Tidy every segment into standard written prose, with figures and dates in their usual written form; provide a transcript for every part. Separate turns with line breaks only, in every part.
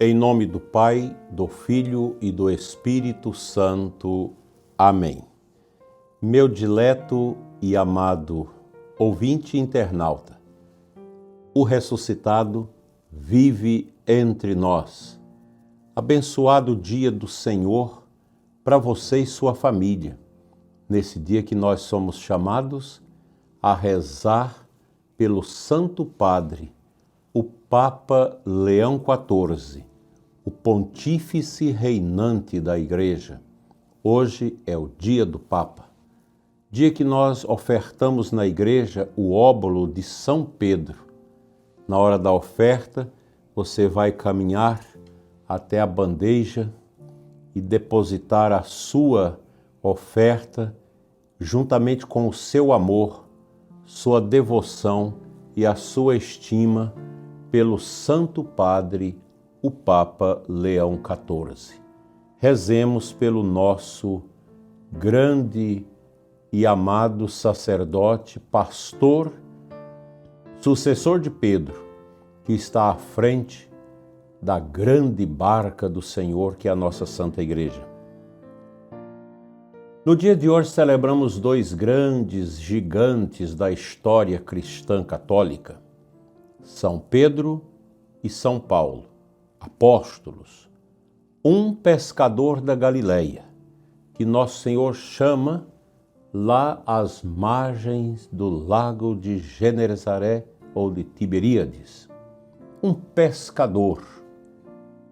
Em nome do Pai, do Filho e do Espírito Santo. Amém. Meu dileto e amado ouvinte internauta, o ressuscitado vive entre nós. Abençoado dia do Senhor para você e sua família, nesse dia que nós somos chamados a rezar pelo Santo Padre, o Papa Leão XIV, o Pontífice reinante da Igreja. Hoje é o dia do Papa, dia que nós ofertamos na Igreja o óbolo de São Pedro. Na hora da oferta, você vai caminhar até a bandeja e depositar a sua oferta juntamente com o seu amor, sua devoção e a sua estima pelo Santo Padre, o Papa Leão XIV. Rezemos pelo nosso grande e amado sacerdote, pastor, sucessor de Pedro, que está à frente da grande barca do Senhor, que é a nossa Santa Igreja. No dia de hoje celebramos dois grandes gigantes da história cristã católica, São Pedro e São Paulo, apóstolos, um pescador da Galileia, que Nosso Senhor chama lá às margens do lago de Genezaré ou de Tiberíades, um pescador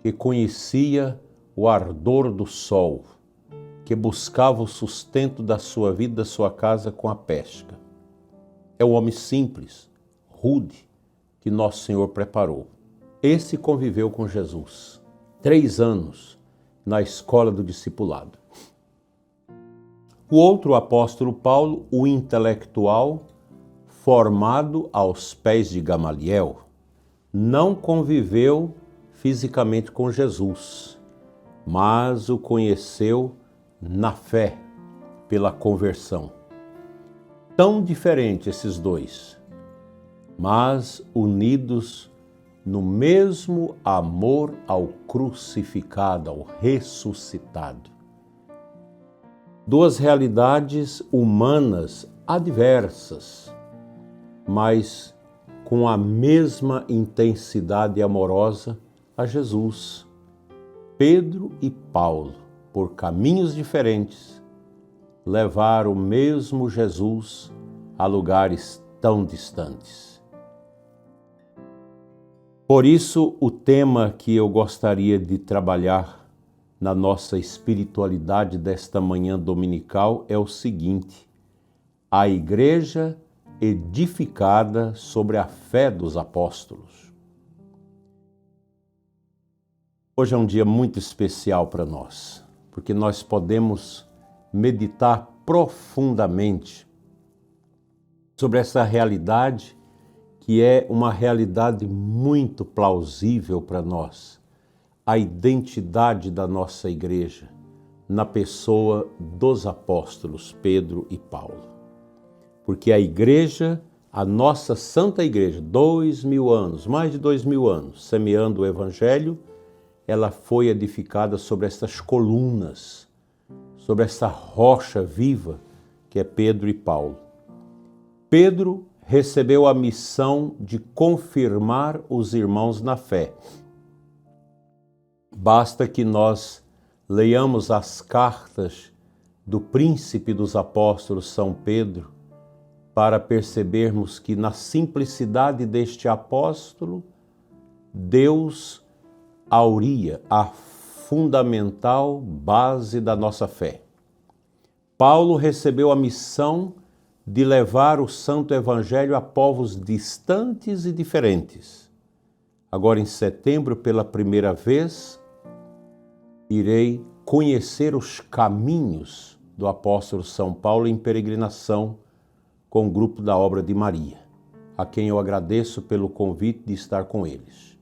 que conhecia o ardor do sol, que buscava o sustento da sua vida, da sua casa com a pesca. É um homem simples, rude, que Nosso Senhor preparou. Esse conviveu com Jesus 3 anos na escola do discipulado. O outro apóstolo Paulo, o intelectual, formado aos pés de Gamaliel, não conviveu fisicamente com Jesus, mas o conheceu na fé, pela conversão. Tão diferentes esses dois, mas unidos no mesmo amor ao crucificado, ao ressuscitado. Duas realidades humanas adversas, mas com a mesma intensidade amorosa a Jesus. Pedro e Paulo, por caminhos diferentes, levaram o mesmo Jesus a lugares tão distantes. Por isso, o tema que eu gostaria de trabalhar na nossa espiritualidade desta manhã dominical é o seguinte: a Igreja edificada sobre a fé dos apóstolos. Hoje é um dia muito especial para nós, porque nós podemos meditar profundamente sobre essa realidade que é uma realidade muito plausível para nós, a identidade da nossa Igreja na pessoa dos apóstolos Pedro e Paulo. Porque a Igreja, a nossa Santa Igreja, 2000 anos, mais de 2000 anos, semeando o Evangelho, ela foi edificada sobre essas colunas, sobre essa rocha viva que é Pedro e Paulo. Pedro recebeu a missão de confirmar os irmãos na fé. Basta que nós leiamos as cartas do príncipe dos apóstolos São Pedro para percebermos que na simplicidade deste apóstolo, Deus auria a fundamental base da nossa fé. Paulo recebeu a missão de levar o Santo Evangelho a povos distantes e diferentes. Agora, em setembro, pela primeira vez, irei conhecer os caminhos do apóstolo São Paulo em peregrinação com o grupo da Obra de Maria, a quem eu agradeço pelo convite de estar com eles.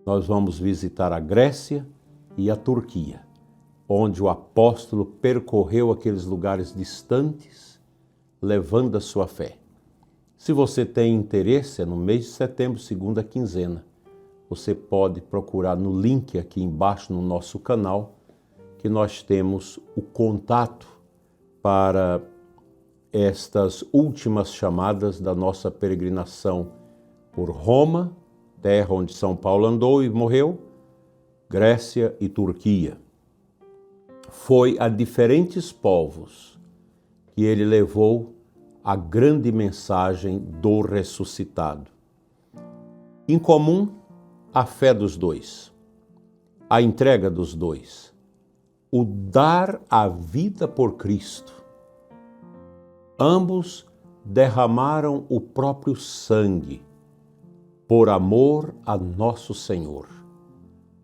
Nós vamos visitar a Grécia e a Turquia, onde o apóstolo percorreu aqueles lugares distantes, levando a sua fé. Se você tem interesse, é no mês de setembro, segunda quinzena. você pode procurar no link aqui embaixo no nosso canal, que nós temos o contato para estas últimas chamadas da nossa peregrinação por Roma, terra onde São Paulo andou e morreu, Grécia e Turquia. Foi a diferentes povos que ele levou a grande mensagem do ressuscitado. Em comum, a fé dos dois, a entrega dos dois, o dar a vida por Cristo. Ambos derramaram o próprio sangue por amor a nosso Senhor,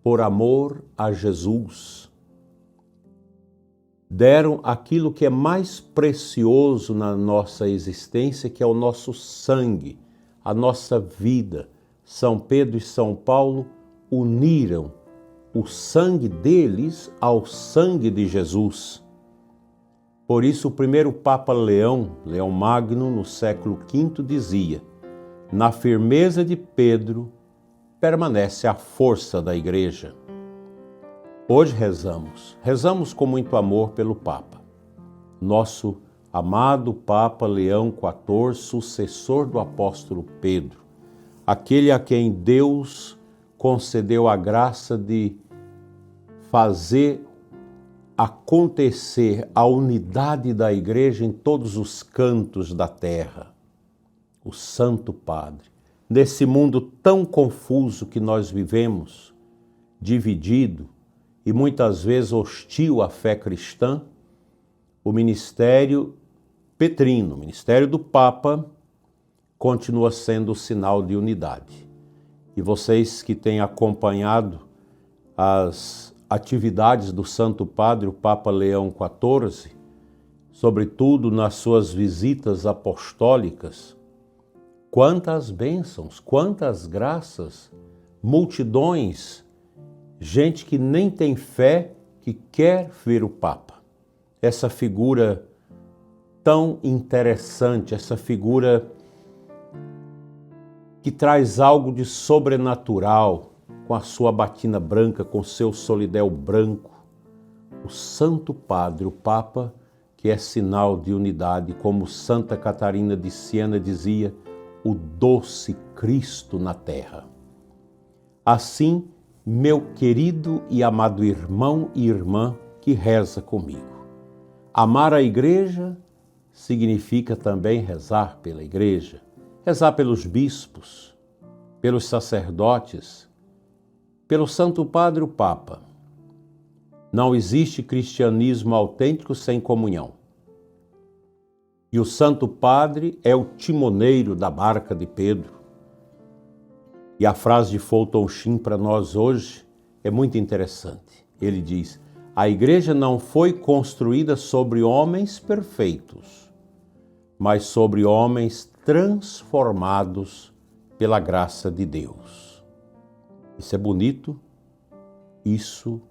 por amor a Jesus. Deram aquilo que é mais precioso na nossa existência, que é o nosso sangue, a nossa vida. São Pedro e São Paulo uniram o sangue deles ao sangue de Jesus. Por isso, o primeiro Papa Leão Magno, no século V, dizia: na firmeza de Pedro permanece a força da Igreja. Hoje rezamos com muito amor pelo Papa, nosso amado Papa Leão XIV, sucessor do apóstolo Pedro, aquele a quem Deus concedeu a graça de fazer acontecer a unidade da Igreja em todos os cantos da terra. O Santo Padre, nesse mundo tão confuso que nós vivemos, dividido e muitas vezes hostil à fé cristã, o ministério petrino, o ministério do Papa, continua sendo o sinal de unidade. E vocês que têm acompanhado as atividades do Santo Padre, o Papa Leão XIV, sobretudo nas suas visitas apostólicas, quantas bênçãos, quantas graças, multidões, gente que nem tem fé, que quer ver o Papa. Essa figura tão interessante, essa figura que traz algo de sobrenatural, com a sua batina branca, com seu solidéu branco. O Santo Padre, o Papa, que é sinal de unidade, como Santa Catarina de Siena dizia, o doce Cristo na terra. Assim, meu querido e amado irmão e irmã que reza comigo. Amar a Igreja significa também rezar pela Igreja, rezar pelos bispos, pelos sacerdotes, pelo Santo Padre, o Papa. Não existe cristianismo autêntico sem comunhão. E o Santo Padre é o timoneiro da barca de Pedro. E a frase de Fulton Sheen para nós hoje é muito interessante. Ele diz: a Igreja não foi construída sobre homens perfeitos, mas sobre homens transformados pela graça de Deus. Isso é bonito, isso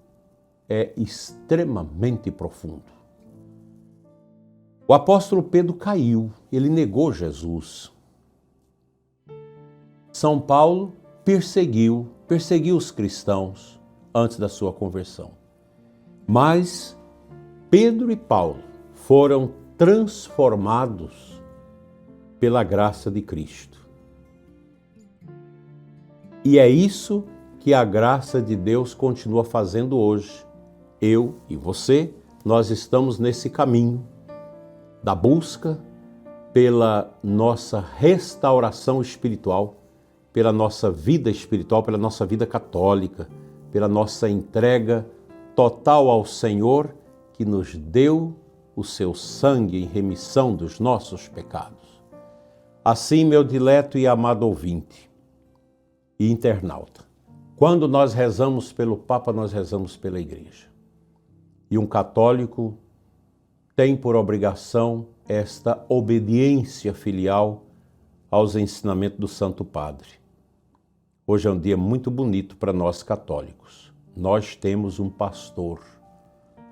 é extremamente profundo. O apóstolo Pedro caiu, ele negou Jesus. São Paulo perseguiu os cristãos antes da sua conversão. Mas Pedro e Paulo foram transformados pela graça de Cristo. E é isso que a graça de Deus continua fazendo hoje. Eu e você, nós estamos nesse caminho da busca pela nossa restauração espiritual, pela nossa vida espiritual, pela nossa vida católica, pela nossa entrega total ao Senhor, que nos deu o seu sangue em remissão dos nossos pecados. Assim, meu dileto e amado ouvinte e internauta, quando nós rezamos pelo Papa, nós rezamos pela Igreja. E um católico tem por obrigação esta obediência filial aos ensinamentos do Santo Padre. Hoje é um dia muito bonito para nós católicos. Nós temos um pastor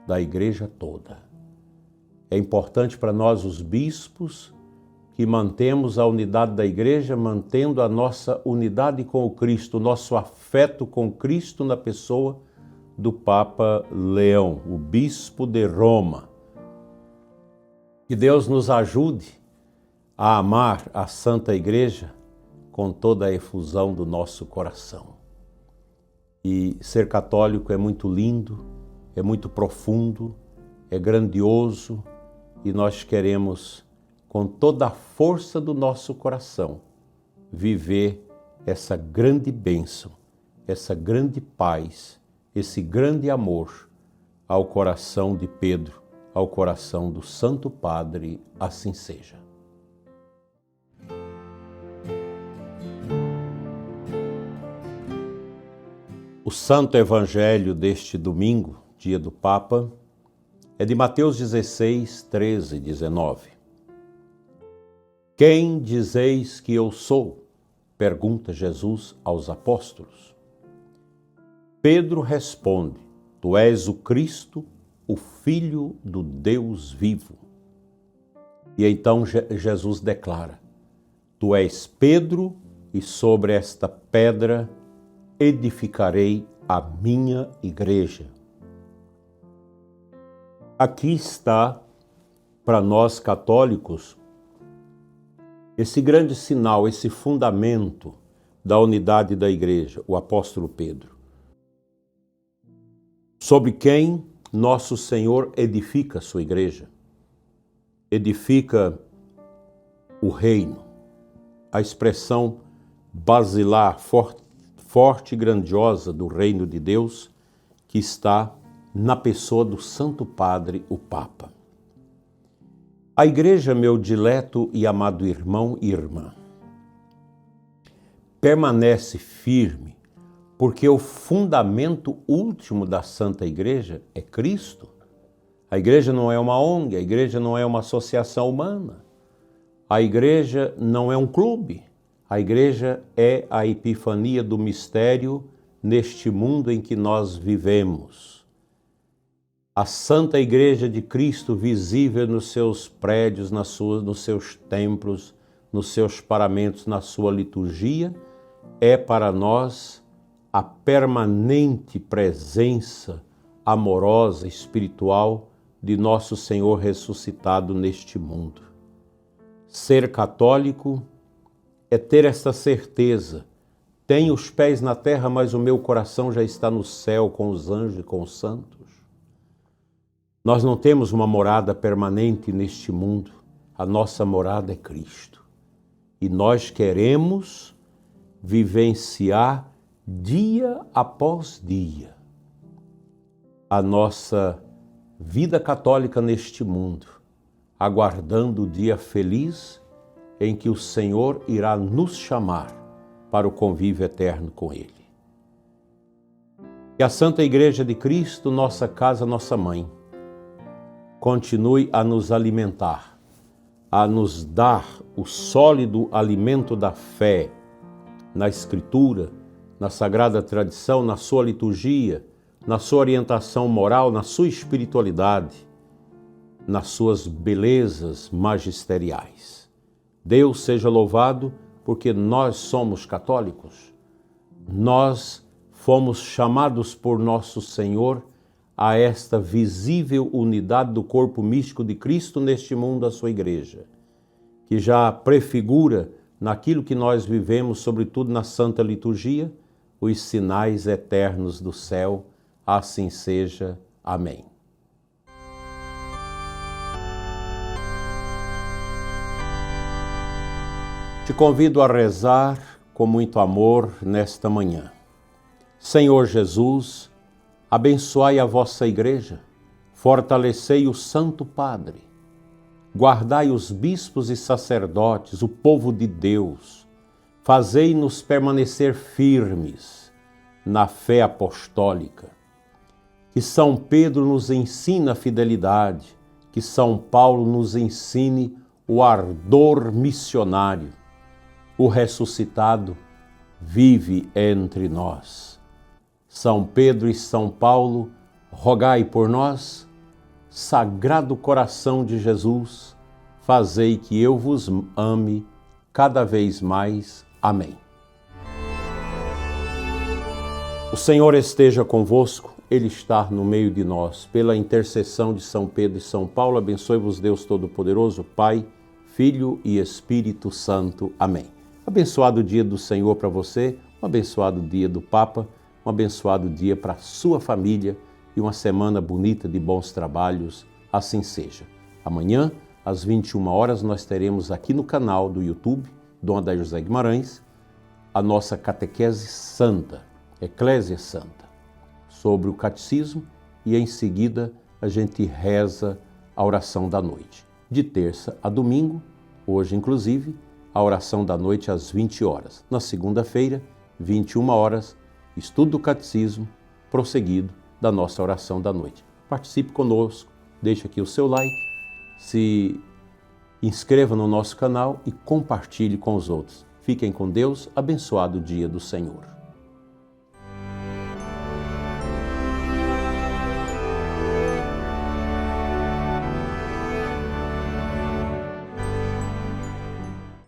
da Igreja toda. É importante para nós, os bispos, que mantemos a unidade da Igreja, mantendo a nossa unidade com o Cristo, nosso afeto com Cristo na pessoa do Papa Leão, o Bispo de Roma. Que Deus nos ajude a amar a Santa Igreja com toda a efusão do nosso coração. E ser católico é muito lindo, é muito profundo, é grandioso, e nós queremos, com toda a força do nosso coração, viver essa grande bênção, essa grande paz, esse grande amor ao coração de Pedro, ao coração do Santo Padre, assim seja. O Santo Evangelho deste domingo, dia do Papa, é de Mateus 16, 13 e 19. Quem dizeis que eu sou? Pergunta Jesus aos apóstolos. Pedro responde, tu és o Cristo, o Filho do Deus vivo. E então Jesus declara, tu és Pedro, e sobre esta pedra edificarei a minha igreja. Aqui está, para nós católicos, esse grande sinal, esse fundamento da unidade da igreja, o apóstolo Pedro. Sobre quem nosso Senhor edifica a sua igreja. Edifica o reino. A expressão basilar, forte e grandiosa do reino de Deus, que está na pessoa do Santo Padre, o Papa. A igreja, meu dileto e amado irmão e irmã, permanece firme porque o fundamento último da Santa Igreja é Cristo. A igreja não é uma ONG, a igreja não é uma associação humana, a igreja não é um clube, a igreja é a epifania do mistério neste mundo em que nós vivemos. A Santa Igreja de Cristo, visível nos seus prédios, nos seus templos, nos seus paramentos, na sua liturgia, é para nós a permanente presença amorosa, espiritual de nosso Senhor ressuscitado neste mundo. Ser católico é ter esta certeza. Tenho os pés na terra, mas o meu coração já está no céu com os anjos e com os santos. Nós não temos uma morada permanente neste mundo. A nossa morada é Cristo. E nós queremos vivenciar dia após dia a nossa vida católica neste mundo, aguardando o dia feliz em que o Senhor irá nos chamar para o convívio eterno com Ele. Que a Santa Igreja de Cristo, nossa casa, nossa mãe, continue a nos alimentar, a nos dar o sólido alimento da fé na Escritura, na Sagrada Tradição, na sua liturgia, na sua orientação moral, na sua espiritualidade, nas suas belezas magisteriais. Deus seja louvado porque nós somos católicos. Nós fomos chamados por nosso Senhor a esta visível unidade do corpo místico de Cristo neste mundo, a sua igreja, que já prefigura naquilo que nós vivemos, sobretudo na Santa Liturgia, os sinais eternos do céu. Assim seja. Amém. Te convido a rezar com muito amor nesta manhã. Senhor Jesus, abençoai a vossa Igreja, fortalecei o Santo Padre, guardai os bispos e sacerdotes, o povo de Deus, fazei-nos permanecer firmes na fé apostólica. Que São Pedro nos ensine a fidelidade, que São Paulo nos ensine o ardor missionário. O ressuscitado vive entre nós. São Pedro e São Paulo, rogai por nós. Sagrado Coração de Jesus, fazei que eu vos ame cada vez mais. Amém. O Senhor esteja convosco, Ele está no meio de nós. Pela intercessão de São Pedro e São Paulo, abençoe-vos Deus Todo-Poderoso, Pai, Filho e Espírito Santo. Amém. Abençoado dia do Senhor para você, um abençoado dia do Papa, um abençoado dia para a sua família e uma semana bonita de bons trabalhos, assim seja. Amanhã, às 21 horas, nós teremos aqui no canal do YouTube, Dom Adair José Guimarães, a nossa catequese santa, Eclésia Santa, sobre o catecismo, e em seguida a gente reza a oração da noite. De terça a domingo, hoje inclusive, a oração da noite às 20 horas. Na segunda-feira, 21 horas, estudo do catecismo, prosseguido da nossa oração da noite. Participe conosco, deixe aqui o seu like, se inscreva no nosso canal e compartilhe com os outros. Fiquem com Deus, abençoado dia do Senhor.